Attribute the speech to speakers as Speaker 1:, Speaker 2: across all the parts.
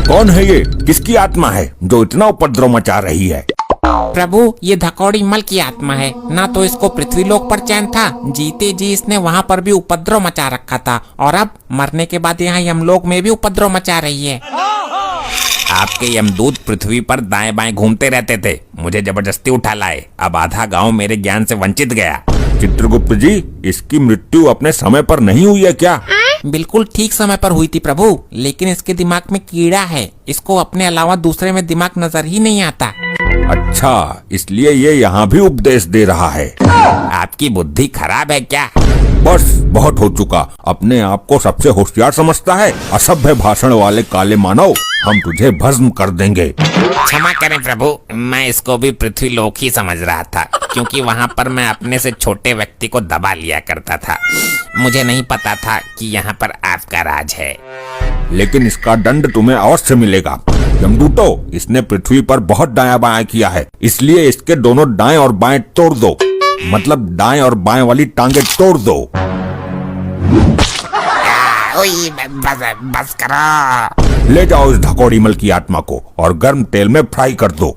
Speaker 1: कौन है ये? किसकी आत्मा है जो इतना उपद्रव मचा रही है?
Speaker 2: प्रभु, ये धकौड़ी मल की आत्मा है। ना तो इसको पृथ्वीलोक पर चैन था, जीते जी इसने वहाँ पर भी उपद्रव मचा रखा था, और अब मरने के बाद यहाँ यमलोक में भी उपद्रव मचा रही है।
Speaker 3: आपके यमदूत पृथ्वी पर दाएं बाएं घूमते रहते थे, मुझे जबरदस्ती उठा लाए। अब आधा गांव मेरे ज्ञान से वंचित गया।
Speaker 1: चित्रगुप्त जी, इसकी मृत्यु अपने समय पर नहीं हुई है क्या?
Speaker 2: बिल्कुल ठीक समय पर हुई थी प्रभु, लेकिन इसके दिमाग में कीड़ा है। इसको अपने अलावा दूसरे में दिमाग नजर ही नहीं आता।
Speaker 1: अच्छा, इसलिए ये यहाँ भी उपदेश दे रहा है।
Speaker 3: आपकी बुद्धि खराब है क्या?
Speaker 1: बस बहुत हो चुका। अपने आप को सबसे होशियार समझता है। असभ्य भाषण वाले काले मानव, हम तुझे भस्म कर देंगे।
Speaker 3: क्षमा करें प्रभु, मैं इसको भी पृथ्वीलोक ही समझ रहा था, क्योंकि वहाँ पर मैं अपने से छोटे व्यक्ति को दबा लिया करता था। मुझे नहीं पता था कि यहाँ पर आपका राज है।
Speaker 1: लेकिन इसका दंड तुम्हें अवश्य मिलेगा। यमदूतो, इसने पृथ्वी पर बहुत दायां बायां किया है, इसलिए इसके दोनों दाएं और बाएं तोड़ दो। मतलब दाएं और बाएं वाली टांगे तोड़ दो।
Speaker 3: बस करो।
Speaker 1: ले जाओ इस धकौड़ी मल की आत्मा को और गर्म तेल में फ्राई कर दो।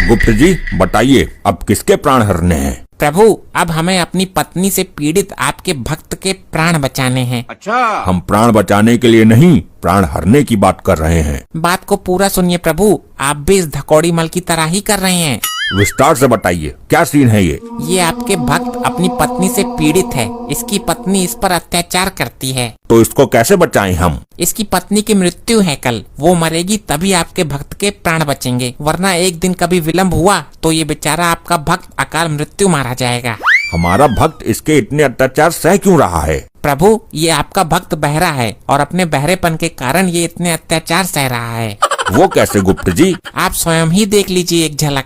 Speaker 1: गुप्त जी, बताइए अब किसके प्राण हरने हैं?
Speaker 2: प्रभु, अब हमें अपनी पत्नी से पीड़ित आपके भक्त के प्राण बचाने हैं।
Speaker 1: अच्छा, हम प्राण बचाने के लिए नहीं, प्राण हरने की बात कर रहे हैं।
Speaker 2: बात को पूरा सुनिए प्रभु, आप भी इस धकौड़ी मल की तरह ही कर रहे हैं।
Speaker 1: विस्तार से बताइए, क्या सीन है ये?
Speaker 2: ये आपके भक्त अपनी पत्नी से पीड़ित है। इसकी पत्नी इस पर अत्याचार करती है।
Speaker 1: तो इसको कैसे बचाएं हम?
Speaker 2: इसकी पत्नी की मृत्यु है कल, वो मरेगी तभी आपके भक्त के प्राण बचेंगे, वरना एक दिन कभी विलम्ब हुआ तो ये बेचारा आपका भक्त अकाल मृत्यु मारा जाएगा।
Speaker 1: हमारा भक्त इसके इतने अत्याचार सह क्यों रहा है?
Speaker 2: प्रभु, ये आपका भक्त बहरा है और अपने बहरेपन के कारण ये इतने अत्याचार सह रहा है।
Speaker 1: वो कैसे गुप्त जी?
Speaker 2: आप स्वयं ही देख लीजिए एक झलक।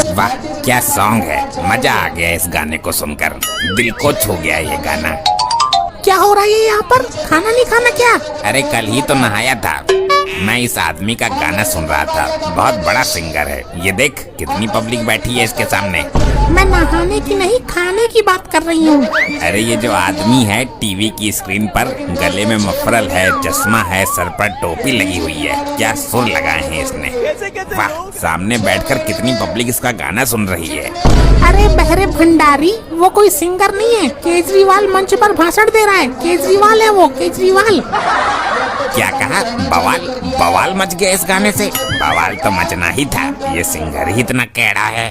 Speaker 3: वाह, क्या सॉन्ग है। मजा आ गया इस गाने को सुनकर, दिल को छू गया ये गाना।
Speaker 2: क्या हो रहा है यहाँ पर? खाना नहीं खाना क्या?
Speaker 3: अरे कल ही तो नहाया था। मैं इस आदमी का गाना सुन रहा था, बहुत बड़ा सिंगर है। ये देख कितनी पब्लिक बैठी है इसके सामने।
Speaker 2: मैं नहाने की नहीं, खाने की बात कर रही हूँ।
Speaker 3: अरे ये जो आदमी है टीवी की स्क्रीन पर, गले में मफरल है, चश्मा है, सर पर टोपी लगी हुई है, क्या सुर लगाए हैं इसने। वाह, सामने बैठकर कितनी पब्लिक इसका गाना सुन रही है।
Speaker 2: अरे बहरे भंडारी, वो कोई सिंगर नहीं है, केजरीवाल मंच पर भाषण दे रहा है। केजरीवाल है वो, केजरीवाल।
Speaker 3: क्या कहा? बवाल? बवाल मच गया इस गाने से? बवाल तो मचना ही था, ये सिंगर ही इतना कैड़ा है।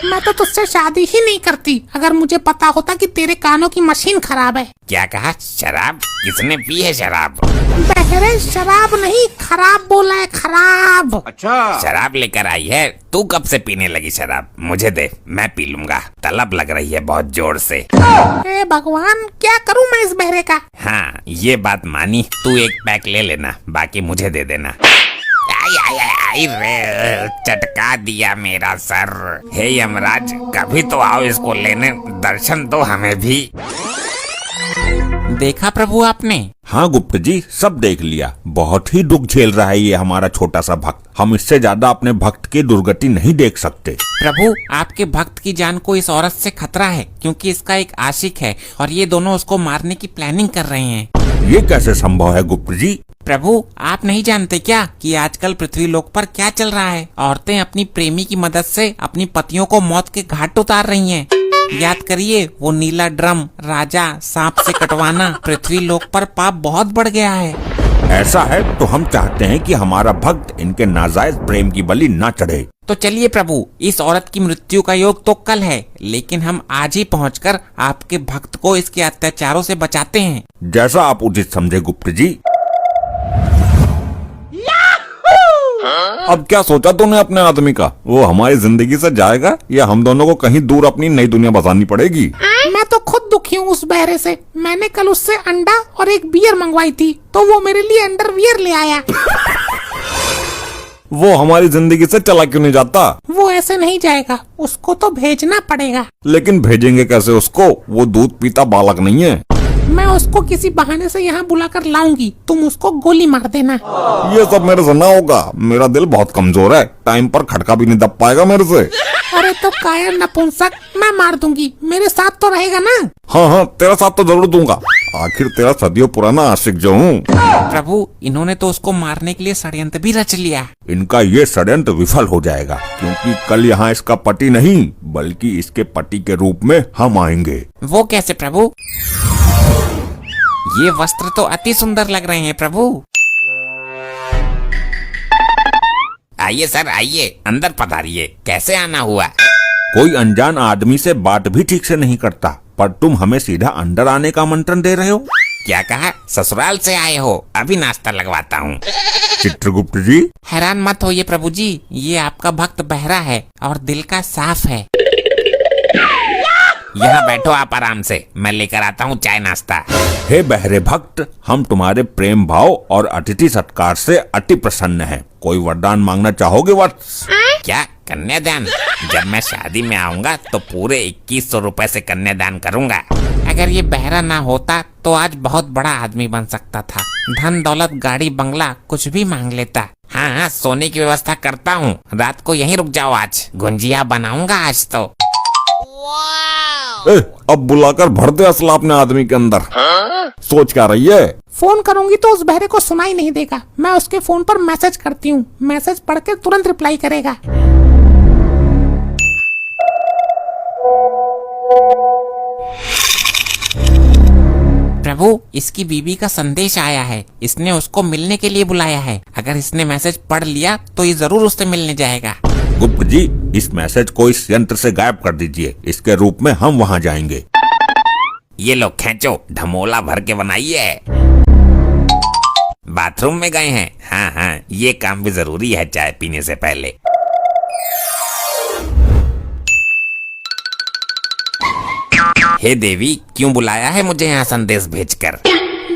Speaker 2: मैं तो तुझसे शादी ही नहीं करती अगर मुझे पता होता कि तेरे कानों की मशीन खराब है।
Speaker 3: क्या कहा? शराब? किसने पी है शराब?
Speaker 2: बहरे शराब नहीं, खराब बोला है, खराब।
Speaker 1: अच्छा,
Speaker 3: शराब लेकर आई है? तू कब से पीने लगी शराब? मुझे दे, मैं पी लूंगा। तलब लग रही है बहुत जोर से।
Speaker 2: हे भगवान, क्या करूं मैं इस बहरे का?
Speaker 3: हाँ, ये बात मानी। तू एक पैक ले लेना, बाकी मुझे दे देना। आई आई आई आई रे, चटका दिया मेरा सर। हे यमराज, कभी तो आओ इसको लेने, दर्शन दो हमें भी।
Speaker 2: देखा प्रभु आपने?
Speaker 1: हाँ गुप्त जी, सब देख लिया। बहुत ही दुख झेल रहा है ये हमारा छोटा सा भक्त। हम इससे ज्यादा अपने भक्त की दुर्गति नहीं देख सकते।
Speaker 2: प्रभु, आपके भक्त की जान को इस औरत से खतरा है, क्योंकि इसका एक आशिक है और ये दोनों उसको मारने की प्लानिंग कर रहे हैं।
Speaker 1: ये कैसे संभव है गुप्त जी?
Speaker 2: प्रभु, आप नहीं जानते क्या कि आजकल पृथ्वीलोक पर क्या चल रहा है? औरतें अपनी प्रेमी की मदद से अपनी पतियों को मौत के घाट उतार रही हैं। याद करिए, वो नीला ड्रम, राजा, सांप से कटवाना। पृथ्वीलोक पर पाप बहुत बढ़ गया है।
Speaker 1: ऐसा है तो हम चाहते हैं कि हमारा भक्त इनके नाजायज प्रेम की बलि न चढ़े।
Speaker 2: तो चलिए प्रभु, इस औरत की मृत्यु का योग तो कल है, लेकिन हम आज ही पहुंचकर आपके भक्त को इसके अत्याचारों से बचाते हैं।
Speaker 1: जैसा आप उचित समझे गुप्त जी। अब क्या सोचा तूने अपने आदमी का? वो हमारी जिंदगी से जाएगा या हम दोनों को कहीं दूर अपनी नई दुनिया बसानी पड़ेगी?
Speaker 2: मैं तो खुद दुखी हूँ उस बहरे से। मैंने कल उससे अंडा और एक बियर मंगवाई थी, तो वो मेरे लिए अंडरवियर ले आया।
Speaker 1: वो हमारी जिंदगी से चला क्यों नहीं जाता?
Speaker 2: वो ऐसे नहीं जाएगा, उसको तो भेजना पड़ेगा।
Speaker 1: लेकिन भेजेंगे कैसे उसको? वो दूध पीता बालक नहीं है।
Speaker 2: मैं उसको किसी बहाने से यहाँ बुलाकर लाऊंगी, तुम उसको गोली मार देना।
Speaker 1: ये सब मेरे से ना होगा, मेरा दिल बहुत कमजोर है, टाइम पर खटका भी नहीं दब पाएगा मेरे से।
Speaker 2: अरे तो कायर नपुंसक, मैं मार दूंगी, मेरे साथ तो रहेगा ना?
Speaker 1: हाँ हाँ, तेरा साथ तो जरूर दूंगा, आखिर तेरा सदियों पुराना आशिक जो हूँ।
Speaker 2: प्रभु, इन्होंने तो उसको मारने के लिए षड्यंत्र भी रच लिया।
Speaker 1: इनका ये षड्यंत्र विफल हो जाएगा, क्योंकि कल यहाँ इसका पति नहीं बल्कि इसके पति के रूप में हम आएंगे।
Speaker 2: वो कैसे प्रभु? ये वस्त्र तो अति सुंदर लग रहे हैं प्रभु।
Speaker 3: आइए सर आइए, अंदर पधारिए। कैसे आना हुआ?
Speaker 1: कोई अनजान आदमी से बात भी ठीक से नहीं करता, पर तुम हमें सीधा अंदर आने का आमंत्रण दे रहे हो।
Speaker 3: क्या कहा? ससुराल से आए हो? अभी नाश्ता लगवाता हूँ।
Speaker 1: चित्रगुप्त जी,
Speaker 2: हैरान मत होइए प्रभु जी, ये आपका भक्त बहरा है और दिल का साफ है।
Speaker 3: यहाँ बैठो आप आराम से, मैं लेकर आता हूँ चाय नाश्ता।
Speaker 1: हे बहरे भक्त, हम तुम्हारे प्रेम भाव और अतिथि सत्कार से अति प्रसन्न हैं। कोई वरदान मांगना चाहोगे वत्स?
Speaker 3: क्या कन्यादान? जब मैं शादी में आऊंगा तो पूरे 2100 रुपए से कन्यादान करूंगा।
Speaker 2: अगर ये बहरा ना होता तो आज बहुत बड़ा आदमी बन सकता था, धन दौलत गाड़ी बंगला कुछ भी मांग लेता।
Speaker 3: हाँ हाँ, सोने की व्यवस्था करता हूँ, रात को यहीं रुक जाओ, आज गुंजिया बनाऊंगा आज तो।
Speaker 1: अब बुलाकर भर दे असला अपने आदमी के अंदर। सोच क्या रही है?
Speaker 2: फोन करूंगी तो उस बहरे को सुनाई नहीं देगा, मैं उसके फोन पर मैसेज करती हूँ, मैसेज पढ़ के तुरंत रिप्लाई करेगा। प्रभु, इसकी बीबी का संदेश आया है, इसने उसको मिलने के लिए बुलाया है। अगर इसने मैसेज पढ़ लिया तो ये जरूर उससे मिलने जाएगा।
Speaker 1: गुप्त जी, इस मैसेज को इस यंत्र से गायब कर दीजिए, इसके रूप में हम वहाँ जाएंगे।
Speaker 3: ये लो खींचो, ढमोला भर के बनाइए। बाथरूम में गए हैं? हाँ हाँ, ये काम भी जरूरी है चाय पीने से पहले। हे देवी, क्यों बुलाया है मुझे यहाँ संदेश भेजकर?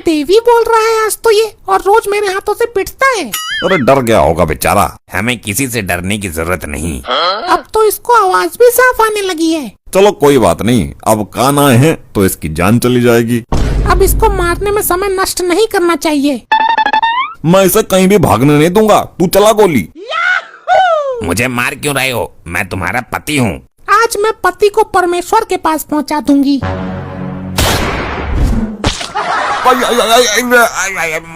Speaker 2: देवी बोल रहा है आज तो ये, और रोज मेरे हाथों से पिटता है।
Speaker 1: अरे डर गया होगा बेचारा।
Speaker 3: हमें किसी से डरने की जरूरत नहीं।
Speaker 2: अब तो इसको आवाज भी साफ आने लगी है।
Speaker 1: चलो कोई बात नहीं, अब कान आए हैं तो इसकी जान चली जाएगी।
Speaker 2: अब इसको मारने में समय नष्ट नहीं करना चाहिए।
Speaker 1: मैं इसे कहीं भी भागने नहीं दूंगा, तू चला गोली।
Speaker 3: मुझे मार क्यों रहे हो? मैं तुम्हारा पति हूँ।
Speaker 2: आज मैं पति को परमेश्वर के पास पहुँचा दूंगी।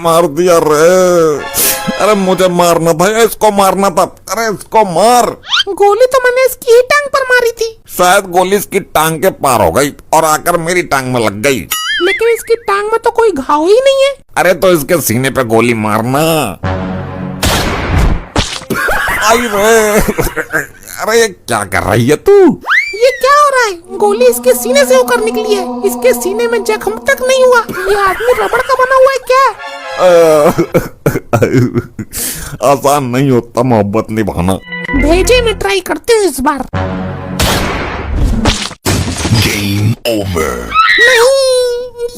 Speaker 1: मार दिया रे। अरे मुझे मारना था या इसको मारना था? अरे इसको मार।
Speaker 2: गोली तो मैंने इसकी ही टांग पर मारी थी।
Speaker 1: शायद गोली इसकी टांग के पार हो गई और आकर मेरी टांग में लग गई।
Speaker 2: लेकिन इसकी टांग में तो कोई घाव ही नहीं है।
Speaker 1: अरे तो इसके सीने पे गोली मारना। आई रे। अरे ये क्या कर रही है तू?
Speaker 2: ये क्या हो रहा है? गोली इसके सीने से होकर निकली है, इसके सीने में जख्म तक नहीं हुआ। ये आदमी रबड़ का बना हुआ है क्या?
Speaker 1: आसान नहीं होता मोहब्बत निभाना।
Speaker 2: भेजे में ट्राई करते हूँ इस बार।
Speaker 1: Game over.
Speaker 2: नहीं,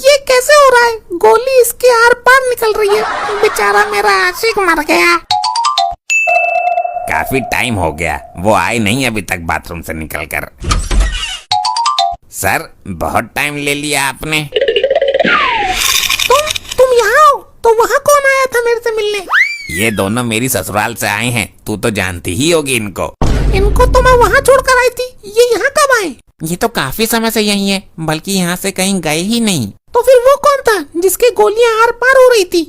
Speaker 2: ये कैसे हो रहा है? गोली इसके आर पार निकल रही है, बेचारा मेरा आशिक मर गया।
Speaker 3: काफी टाइम हो गया, वो आए नहीं अभी तक बाथरूम से निकलकर। सर, बहुत टाइम ले लिया आपने।
Speaker 2: तुम यहाँ हो? तो वहाँ कौन आया था मेरे से मिलने?
Speaker 3: ये दोनों मेरी ससुराल से आए हैं, तू तो जानती ही होगी इनको।
Speaker 2: इनको तो मैं वहाँ छोड़कर आई थी, ये यहाँ कब आए? ये तो काफी समय से यही है, बल्कि यहाँ से कहीं गए ही नहीं। तो फिर वो कौन था जिसके गोलियां आर पार हो रही थी?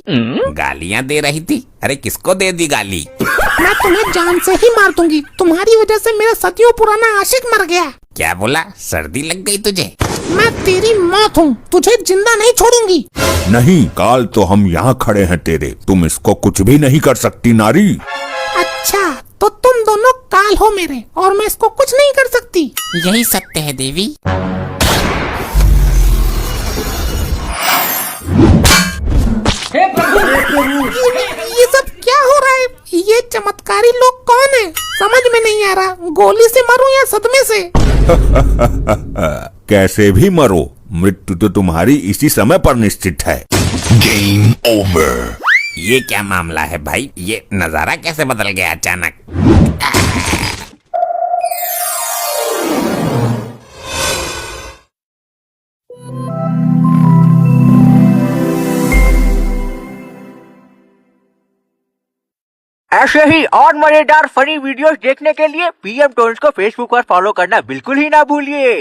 Speaker 3: गालियाँ दे रही थी? अरे किसको दे दी गाली?
Speaker 2: मैं तुम्हें जान से ही मार दूंगी, तुम्हारी वजह से मेरा सदियों पुराना आशिक मर गया।
Speaker 3: क्या बोला? सर्दी लग गई तुझे?
Speaker 2: मैं तेरी मौत हूँ, तुझे जिंदा नहीं छोड़ूंगी।
Speaker 1: नहीं, काल तो हम यहाँ खड़े हैं तेरे, तुम इसको कुछ भी नहीं कर सकती नारी।
Speaker 2: अच्छा, तो तुम दोनों काल हो मेरे और मैं इसको कुछ नहीं कर सकती। यही सत्य है देवी। ये सब क्या हो रहा है? ये चमत्कारी लोग कौन है? समझ में नहीं आ रहा, गोली से मरूं या सदमे से?
Speaker 1: कैसे भी मरो, मृत्यु तो तुम्हारी इसी समय पर निश्चित है। Game over.
Speaker 3: ये क्या मामला है भाई? ये नजारा कैसे बदल गया अचानक?
Speaker 4: ऐसे ही और मजेदार फनी वीडियोस देखने के लिए पीएम टोन्स को फेसबुक पर फॉलो करना बिल्कुल ही ना भूलिए।